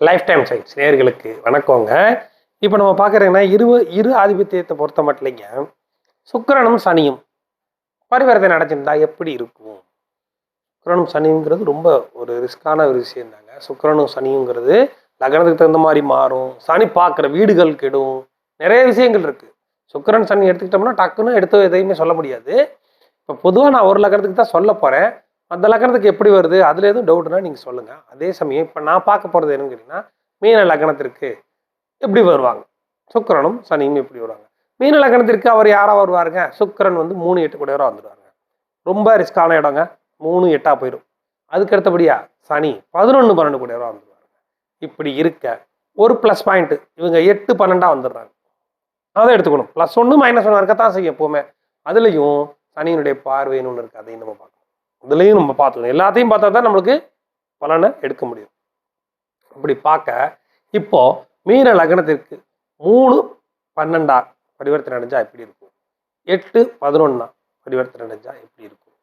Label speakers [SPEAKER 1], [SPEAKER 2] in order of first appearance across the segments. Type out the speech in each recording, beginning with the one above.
[SPEAKER 1] Life time science நேர்களுக்கு வணக்கங்க. இப்போ நம்ம பார்க்குறீங்கன்னா இரு ஆதிபத்தியத்தை பொறுத்த மட்டும் சுக்கிரனும் சனியும் பரிவர்த்தனை அடைஞ்சிருந்தா எப்படி இருக்கும்? சுக்கிரனும் சனிங்கிறது ரொம்ப ஒரு ரிஸ்கான ஒரு விஷயம் தாங்க. சுக்கிரனும் சனிங்கிறது லக்னத்துக்கு தகுந்த மாதிரி மாறும். சனி பார்க்குற வீடுகள் கெடும். நிறைய விஷயங்கள் இருக்குது. சுக்கிரன் சனி எடுத்துக்கிட்டோம்னா டக்குன்னு எடுத்து எதையுமே சொல்ல முடியாது. இப்போ பொதுவாக நான் ஒரு லக்னத்துக்கு தான் சொல்ல போகிறேன். அந்த லக்னத்துக்கு எப்படி வருது அதில் எதுவும் டவுட்னா நீங்கள் சொல்லுங்கள். அதே சமயம் இப்போ நான் பார்க்க போகிறது என்னன்னு கேட்டிங்கன்னா, மீன லக்னத்திற்கு எப்படி வருவாங்க, சுக்கிரனும் சனியும் எப்படி வருவாங்க. மீன லக்னத்திற்கு அவர் யாராக வருவாருங்க? சுக்கிரன் வந்து 3 8 கூடவராக வந்துடுவாங்க. ரொம்ப ரிஸ்கான இடங்க. 3 8 போயிடும். அதுக்கு அடுத்தபடியா சனி 11 12 கூடவராக வந்துடுவாங்க. இப்படி இருக்க ஒரு ப்ளஸ் பாயிண்ட், இவங்க 8 12 வந்துடுறாங்க. அதை எடுத்துக்கணும். +1 -1 இருக்கத்தான் செய்யும் எப்போவுமே. அதுலேயும் சனியினுடைய பார்வைன்னு ஒன்று இருக்குது. அதையும் நம்ம பார்க்கணும். இதுலேயும் நம்ம பார்த்துக்கணும். எல்லாத்தையும் பார்த்தா தான் நம்மளுக்கு பலனை எடுக்க முடியும். அப்படி பார்க்க இப்போ மீன லக்னத்திற்கு 3 12 பரிவர்த்தனை அடைஞ்சா எப்படி இருக்கும்? 8 11 பரிவர்த்தனை அடைஞ்சா எப்படி இருக்கும்?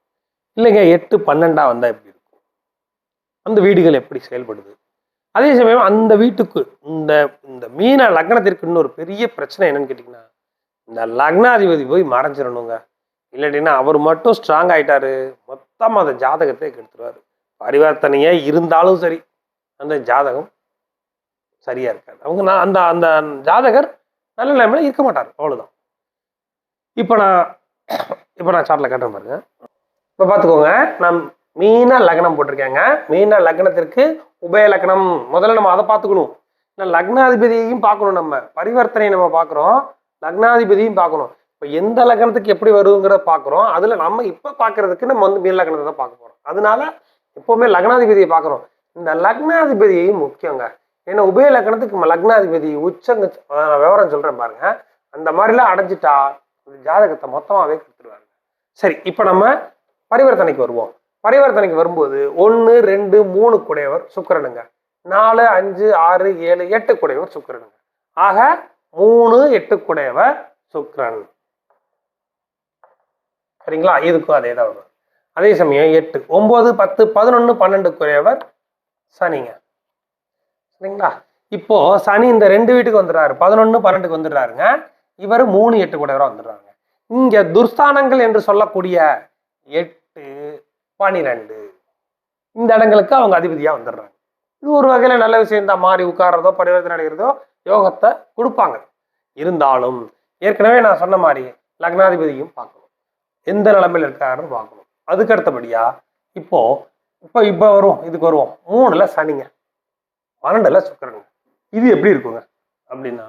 [SPEAKER 1] இல்லைங்க 8 12 வந்தால் எப்படி இருக்கும்? அந்த வீடுகள் எப்படி செயல்படுது? அதே சமயம் அந்த வீட்டுக்கு இந்த இந்த மீன லக்னத்திற்கு இன்னொரு பெரிய பிரச்சனை என்னன்னு கேட்டிங்கன்னா, இந்த லக்னாதிபதி போய் மறைஞ்சிடணுங்க. இல்லாட்டின்னா அவர் மட்டும் ஸ்ட்ராங் ஆகிட்டாரு, மொத்தமாக அந்த ஜாதகத்தை கெடுத்துருவார். பரிவர்த்தனையே இருந்தாலும் சரி, அந்த ஜாதகம் சரியா இருக்காது. அவங்க அந்த அந்த ஜாதகர் நல்ல நிலைமையில இருக்க மாட்டார். அவ்வளோதான். இப்போ நான் சார்ட்டில் கட்டுறேன் பாருங்க. இப்போ பார்த்துக்கோங்க, நான் மீன லக்னம் போட்டிருக்கேங்க. மீன லக்னத்திற்கு உபய லக்னம். முதல்ல நம்ம அதை பார்த்துக்கணும். லக்னாதிபதியையும் பார்க்கணும். நம்ம பரிவர்த்தனை நம்ம பார்க்குறோம், லக்னாதிபதியும் பார்க்கணும். இப்போ எந்த லக்னத்துக்கு எப்படி வருங்கிறத பார்க்குறோம். அதில் நம்ம இப்போ பார்க்கறதுக்கு நம்ம வந்து மீன லக்னத்தை தான் பார்க்க போகிறோம். அதனால எப்போவுமே லக்னாதிபதியை பார்க்குறோம். இந்த லக்னாதிபதியையும் முக்கியங்க. ஏன்னா உபய லக்னத்துக்கு லக்னாதிபதி உச்சங்க, நான் விவரம் சொல்கிறேன் பாருங்க. அந்த மாதிரிலாம் அடைஞ்சிட்டா இந்த ஜாதகத்தை மொத்தமாகவே கொடுத்துருவாங்க. சரி, இப்போ நம்ம பரிவர்த்தனைக்கு வருவோம். பரிவர்த்தனைக்கு வரும்போது 1 2 3 கூடையவர் சுக்கிரனுங்க. 4 5 6 7 8 கூடையவர் சுக்கிரனுங்க. ஆக 3 8 கூடையவர் சுக்கிரன். சரிங்களா? இதுக்கும் அதே தான் வரும். அதே சமயம் 8 9 10 11 12 கூடையவர் சனிங்க. சரிங்களா? இப்போ சனி இந்த 2 வீட்டுக்கு வந்துடுறாரு, 11 12க்கு வந்துடுறாருங்க. இவர் 3 8 கூடையவராக வந்துடுறாங்க. இங்க துர்ஸ்தானங்கள் என்று சொல்லக்கூடிய 8 12 இந்த இடங்களுக்கு அவங்க அதிபதியா வந்துடுறாங்க. இது ஒரு வகையில நல்ல விஷயம் தான். மாறி உட்கார்றதோ பரிவர்த்தனை அடைகிறதோ யோகத்தை கொடுப்பாங்க. இருந்தாலும் ஏற்கனவே நான் சொன்ன மாதிரி லக்னாதிபதியும் பார்க்கணும், எந்த நிலைமையில் இருக்காருன்னு பார்க்கணும். அதுக்கு அடுத்தபடியா இப்போ வரும், இதுக்கு வருவோம். 3ல் சனிங்க, 12ல் சுக்கிரனுங்க. இது எப்படி இருக்குங்க அப்படின்னா,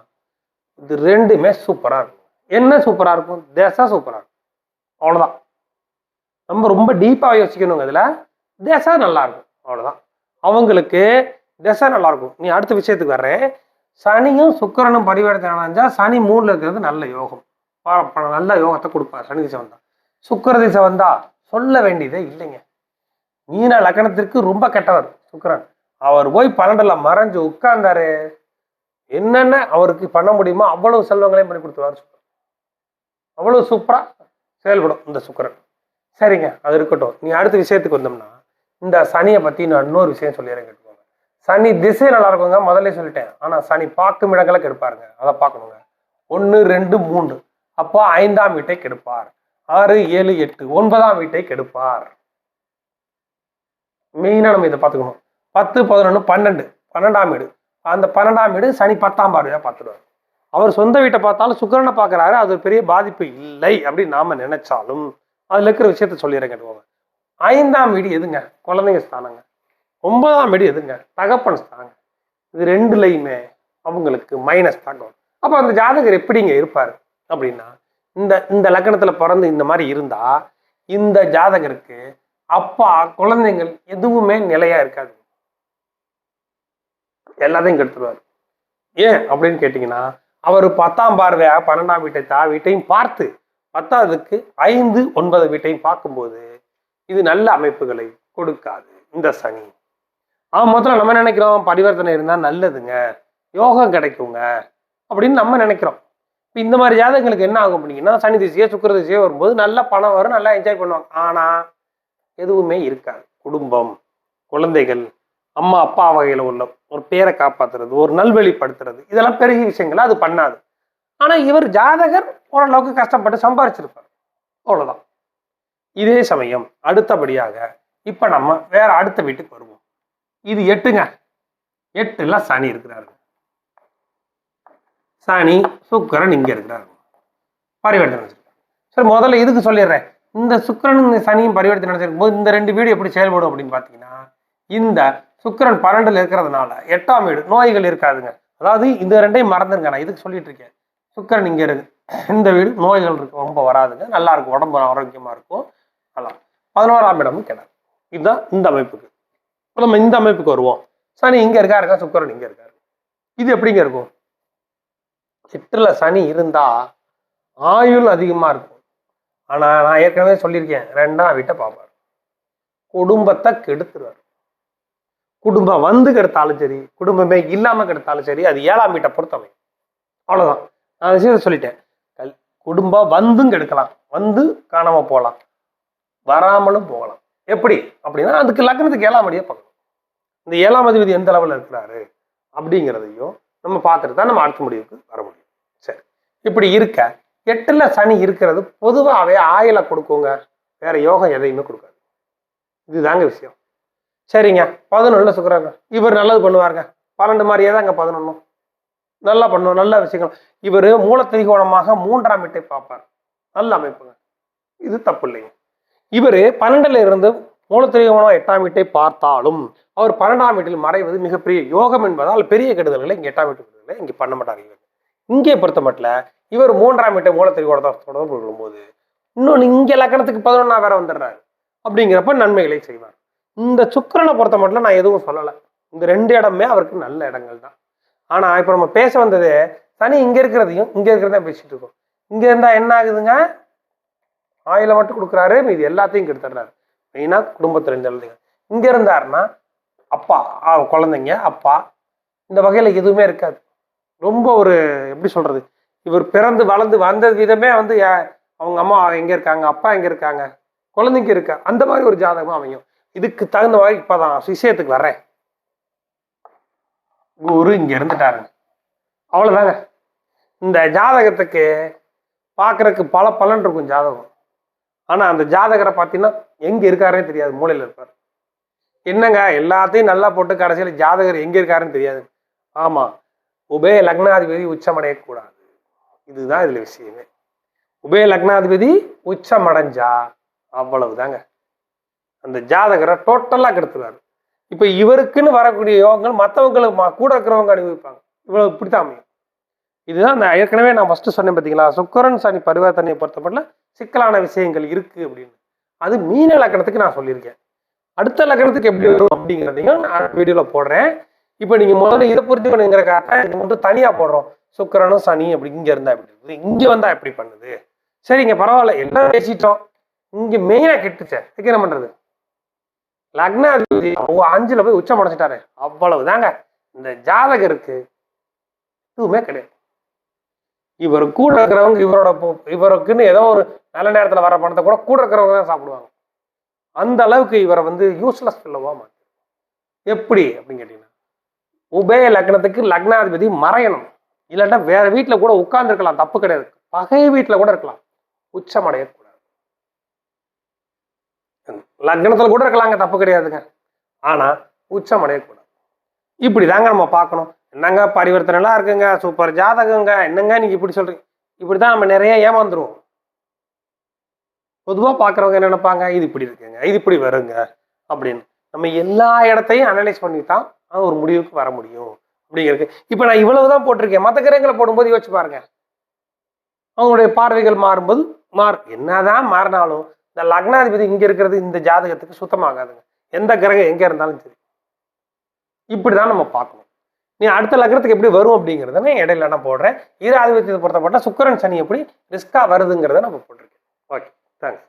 [SPEAKER 1] இது ரெண்டுமே சூப்பரா இருக்கும். என்ன சூப்பரா இருக்கும்? தேசா சூப்பரா இருக்கும். அவ்வளவுதான். நம்ம ரொம்ப டீப்பா யோசிக்கணுங்க. இதுல தேசா நல்லா இருக்கும். அவ்வளவுதான். அவங்களுக்கு தேசா நல்லா இருக்கும். நீ அடுத்த விஷயத்துக்கு வர்றேன். சனியும் சுக்கிரனும் பரிவர்த்தனை அடைஞ்சா சனி 3ல் இருக்கிறது நல்ல யோகம். நல்ல யோகத்தை கொடுப்பார். சனி திசை வந்தா. சுக்கிர திசை வந்தா சொல்ல வேண்டியதே இல்லைங்க. மீன லக்னத்திற்கு ரொம்ப கெட்டவர் சுக்கிரன். அவர் போய் 12ல் மறைஞ்சு உட்கார்ந்தாரு, என்னென்ன அவருக்கு பண்ண முடியுமோ அவ்வளவு செல்வங்களையும் பண்ணி கொடுத்துருவாரு. அவ்வளவு சூப்பரா செயல்படும் இந்த சுக்கிரன். சரிங்க, அது இருக்கட்டும். நீ அடுத்த விஷயத்துக்கு வந்தோம்னா, இந்த சனியை பத்தி நான் இன்னொரு விஷயம் சொல்லிடுறேன், கேட்டுக்கோங்க. சனி திசை நல்லா இருக்குங்க, முதல்ல சொல்லிட்டேன். ஆனா சனி பார்க்கும் இடங்களை கெடுப்பாருங்க. அதை பார்க்கணுங்க. 1 2 3 அப்போ 5ஆம் வீட்டை கெடுப்பார். 6 7 8 9ஆம் வீட்டை கெடுப்பார். மெயினா நம்ம இதை பார்த்துக்கணும். 10 11 12 12ஆம் வீடு. அந்த 12ஆம் வீடு சனி 10ஆம் பார்வையா பார்த்துடுவார். அவர் சொந்த வீட்டை பார்த்தாலும் சுக்கிரனை பார்க்குறாரு, அது பெரிய பாதிப்பு இல்லை அப்படின்னு நாம நினைச்சாலும் அதுல இருக்கிற விஷயத்த சொல்லிடுறேன், கேட்டுக்கோங்க. 5ஆம் வீடு எதுங்க? குழந்தைங்க ஸ்தானங்க. 9ஆம் வீடு எதுங்க? தகப்பன் ஸ்தானங்க. இது ரெண்டுலையுமே அவங்களுக்கு மைனஸ் தாக்கம். அப்போ அந்த ஜாதகர் எப்படிங்க இருப்பாரு அப்படின்னா, இந்த லக்னத்துல பிறந்து இந்த மாதிரி இருந்தா இந்த ஜாதகருக்கு அப்பா குழந்தைங்கள் எதுவுமே நிலையா இருக்காது, எல்லாத்தையும் கெடுத்துருவாரு. ஏன் அப்படின்னு கேட்டீங்கன்னா, அவர் 10ஆம் பார்வையா 12ஆம் வீட்டையும் பார்த்து 10ஆவதுக்கு 5 9 வீட்டையும் பார்க்கும்போது இது நல்ல அமைப்புகளை கொடுக்காது இந்த சனி. முதல்ல நம்ம நினைக்கிறோம் பரிவர்த்தனை இருந்தா நல்லதுங்க, யோகம் கிடைக்குங்க அப்படின்னு நம்ம நினைக்கிறோம். இப்போ இந்த மாதிரி ஜாதகங்களுக்கு என்ன ஆகும் அப்படின்னா, சனி திசையோ சுக்கிர திசையோ வரும்போது நல்ல பணம் வரும், நல்லா என்ஜாய் பண்ணுவாங்க. ஆனா எதுவுமே இருக்காது. குடும்பம், குழந்தைகள், அம்மா அப்பா வகையில் உள்ள ஒரு பேரை காப்பாத்துறது, ஒரு நல்வழிப்படுத்துறது, இதெல்லாம் பெரிய விஷயங்கள அது பண்ணாது. ஆனா இவர் ஜாதகர் ஓரளவுக்கு கஷ்டப்பட்டு சம்பாரிச்சிருப்பார், அவ்வளவுதான். இதே சமயம் அடுத்தபடியாக இப்ப நம்ம வேற அடுத்த வீட்டுக்கு வருவோம். இது 8ங்க. 8ல சனி இருக்கிறாரு. சனி சுக்கிரன் இங்க இருக்கிறாரு, பரிவர்த்தனை. சரி, முதல்ல இதுக்கு சொல்லிடுறேன். இந்த சுக்கிரனும் இந்த சனியும் பரிவர்த்தனை நடந்திருக்கும் போது இந்த 2 வீடு எப்படி செயல்படும் அப்படின்னு பாத்தீங்கன்னா, இந்த சுக்கிரன் 12ல இருக்கிறதுனால 8ஆம் வீடு நோய்கள் இருக்காதுங்க. அதாவது இந்த 2ஐயும் மறந்துருங்க, நான் இதுக்கு சொல்லிட்டு இருக்கேன். சுக்கிரன் இங்க இருக்கு, இந்த வீடு நோய்கள் இருக்கு, ரொம்ப வராதுங்க, நல்லா இருக்கும், உடம்பு ஆரோக்கியமா இருக்கும், நல்லா. 11ஆம் இடமும் கிடையாது. இதுதான் இந்த அமைப்புக்கு. நம்ம இந்த அமைப்புக்கு வருவோம். சனி இங்க இருக்கா, சுக்கிரன் இங்க இருக்காரு. இது எப்படிங்க இருக்கும்? 8ல சனி இருந்தா ஆயுள் அதிகமா இருக்கும். ஆனா நான் ஏற்கனவே சொல்லியிருக்கேன், 2ஆம் வீட்டை பார்ப்பார், குடும்பத்தை கெடுத்துருவார். குடும்பம் வந்து கெடுத்தாலும் சரி, குடும்பமே இல்லாம கெடுத்தாலும் சரி, அது 7ஆம் வீட்டை பொறுத்தவை. அவ்வளவுதான், நான் விஷயத்தை சொல்லிட்டேன். குடும்பம் வந்தும் கெடுக்கலாம், வந்து காணாம போகலாம், வராமலும் போகலாம். எப்படி அப்படின்னா அதுக்கு லக்னத்துக்கு 7ஆம் வீடியை பார்க்கணும். இந்த 7ஆம் அதிபதி எந்த லெவலில் இருக்கிறாரு அப்படிங்கிறதையும் நம்ம பார்த்துட்டு தான் நம்ம அடுத்த முடிவுக்கு வர முடியும். சரி, இப்படி இருக்க 8ல சனி இருக்கிறது பொதுவாகவே ஆயுளை கொடுக்குங்க, வேற யோகம் எதையுமே கொடுக்காது. இதுதாங்க விஷயம். சரிங்க, 11ல சுக்கிரன் இவர் நல்லது பண்ணுவாருங்க. 12 மாதிரியே தாங்க 11 நல்லா பண்ணுவோம், நல்ல விஷயங்கள். இவர் மூல திரிகோணமாக 3ஆம் வீட்டை பார்ப்பார், நல்ல அமைப்புங்க, இது தப்பு இல்லைங்க. இவர் 12ல இருந்து மூல திரிகோணம் 8ஆம் வீட்டை பார்த்தாலும் அவர் 12ஆம் வீட்டில் மறைவது மிகப்பெரிய யோகம் என்பதால் பெரிய கெடுதல்களை இங்கே 8ஆம் வீட்டு இங்கே பண்ண மாட்டார். இவர் இங்கே பொறுத்த மட்டும் இவர் 3ஆம் வீட்டை மூல திரிகோணத்தோட போது இன்னொன்று இங்கே லக்னத்துக்கு 11ஆம் வேற வந்துடுறாரு. அப்படிங்கிறப்ப நன்மைகளை செய்வார். இந்த சுக்கிரனை பொறுத்த மட்டும் நான் எதுவும் சொல்லலை, இந்த 2 இடமே அவருக்கு நல்ல இடங்கள் தான். ஆனா இப்ப நம்ம பேச வந்தது சனி இங்க இருக்கிறதையும் இங்க இருக்கிறதையும் பேசிட்டு இருக்கோம். இங்க இருந்தா என்ன ஆகுதுங்க, ஆயில மட்டும் கொடுக்குறாரு, மீது எல்லாத்தையும் கெடுத்துடுறாரு. மெயினா குடும்பத்துல இருந்து இங்க இருந்தாருன்னா அப்பா குழந்தைங்க அப்பா இந்த வகையில எதுவுமே இருக்காது. ரொம்ப ஒரு எப்படி சொல்றது, இவர் பிறந்து வளர்ந்து வந்த விதமே வந்து அவங்க அம்மா எங்க இருக்காங்க, அப்பா எங்க இருக்காங்க, குழந்தைங்க இருக்கா, அந்த மாதிரி ஒரு ஜாதகமா அமையும். இதுக்கு தகுந்த மாதிரி இப்பதான் விஷயத்துக்கு வர்றேன். குரு இங்க இருந்துட்டாருங்க, அவ்வளவுதாங்க. இந்த ஜாதகத்துக்கு பாக்குறதுக்கு பல பலன் இருக்கும் ஜாதகம். ஆனா அந்த ஜாதகரை பார்த்தீங்கன்னா எங்க இருக்காருன்னு தெரியாது, மூலையில இருப்பார். என்னங்க எல்லாத்தையும் நல்லா போட்டு கடைசியில் ஜாதகர் எங்க இருக்காருன்னு தெரியாது. ஆமா, உபய லக்னாதிபதி உச்சமடையக்கூடாது, இதுதான் இதுல விஷயமே. உபய லக்னாதிபதி உச்சமடைஞ்சா அவ்வளவுதாங்க, அந்த ஜாதகரை டோட்டலா கெடுத்துருவாரு. இப்ப இவருக்குன்னு வரக்கூடிய யோகங்கள் மற்றவங்களுக்கு கூட இருக்கிறவங்க அனுபவிப்பாங்க. இவ்வளவு இப்படித்தான் அமையும். இதுதான் நான் ஏற்கனவே நான் ஃபர்ஸ்ட் சொன்னேன் பார்த்தீங்களா, சுக்கிரன் சனி பரிவர்த்தனையை பொறுத்தப்பட்ட சிக்கலான விஷயங்கள் இருக்கு அப்படின்னு. அது மீன லக்னத்துக்கு நான் சொல்லியிருக்கேன். அடுத்த லக்னத்துக்கு எப்படி வரும் அப்படிங்கிறதையும் நான் வீடியோல போடுறேன். இப்போ நீங்க முதல்ல இதை புரிஞ்சுக்கணுங்கிறக்காக இது மட்டும் தனியா போடுறோம். சுக்கிரனும் சனி அப்படி இங்க இருந்தா எப்படி இருக்குது, இங்க வந்தா எப்படி பண்ணுது. சரிங்க, பரவாயில்ல, எல்லாம் பேசிட்டோம். இங்க மெயினா கெட்டுச்சே, இதுக்கு என்ன பண்றது? லக்னாதிபதி 5ல போய் உச்சம் அடைச்சிட்டாரு, அவ்வளவுதாங்க. இந்த ஜாதகருக்கு எதுவுமே கிடையாது. இவர் கூட இருக்கிறவங்க இவருக்குன்னு ஏதோ ஒரு நல்ல நேரத்துல வர பணத்தை கூட இருக்கிறவங்க தான் சாப்பிடுவாங்க. அந்த அளவுக்கு இவரை வந்து யூஸ்லெஸ் சொல்லவா மாட்டேன். எப்படி அப்படின்னு கேட்டீங்கன்னா, உபய லக்னத்துக்கு லக்னாதிபதி மறையணும், இல்லாட்டா வேற வீட்டுல கூட உட்கார்ந்து இருக்கலாம், தப்பு கிடையாது. பகை வீட்டுல கூட இருக்கலாம், உச்சமடையக்கூடாது. லக்னத்துல கூட இருக்கலாங்க, தப்பு கிடையாதுங்க. ஆனா உச்சமடையக்கூடாது. இப்படிதாங்க நம்ம பார்க்கணும். என்னங்க பரிவர்த்தனை எல்லாம் இருக்குங்க, சூப்பர் ஜாதகங்க, என்னங்க நீங்க இப்படி சொல்றீங்க. இப்படிதான் நம்ம நிறைய ஏமாந்துருவோம். பொதுவா பாக்குறவங்க என்ன நினைப்பாங்க, இது இப்படி இருக்குங்க, இது இப்படி வருங்க அப்படின்னு. நம்ம எல்லா இடத்தையும் அனலைஸ் பண்ணித்தான் ஒரு முடிவுக்கு வர முடியும் அப்படிங்கிறது. இப்ப நான் இவ்வளவுதான் போட்டிருக்கேன், மற்ற கிரகங்களை போடும்போது யோசிச்சு பாருங்க, அவங்களுடைய பார்வைகள் மாறும்போது என்னதான் மாறினாலும் இந்த லக்னாதிபதி இங்க இருக்கிறது இந்த ஜாதகத்துக்கு சுத்தமாகாதுங்க, எந்த கிரகம் எங்க இருந்தாலும் சரி. இப்படிதான் நம்ம பார்க்கணும். நீ அடுத்த லக்னத்துக்கு எப்படி வரும் அப்படிங்கிறத நான் இடையில நான் போடுறேன். ஆதிபத்தியத்தை பொறுத்தப்பட்ட சுக்கிரன் சனி எப்படி ரிஸ்கா வருதுங்கிறத நம்ம போட்டிருக்கேன். Okay, thanks.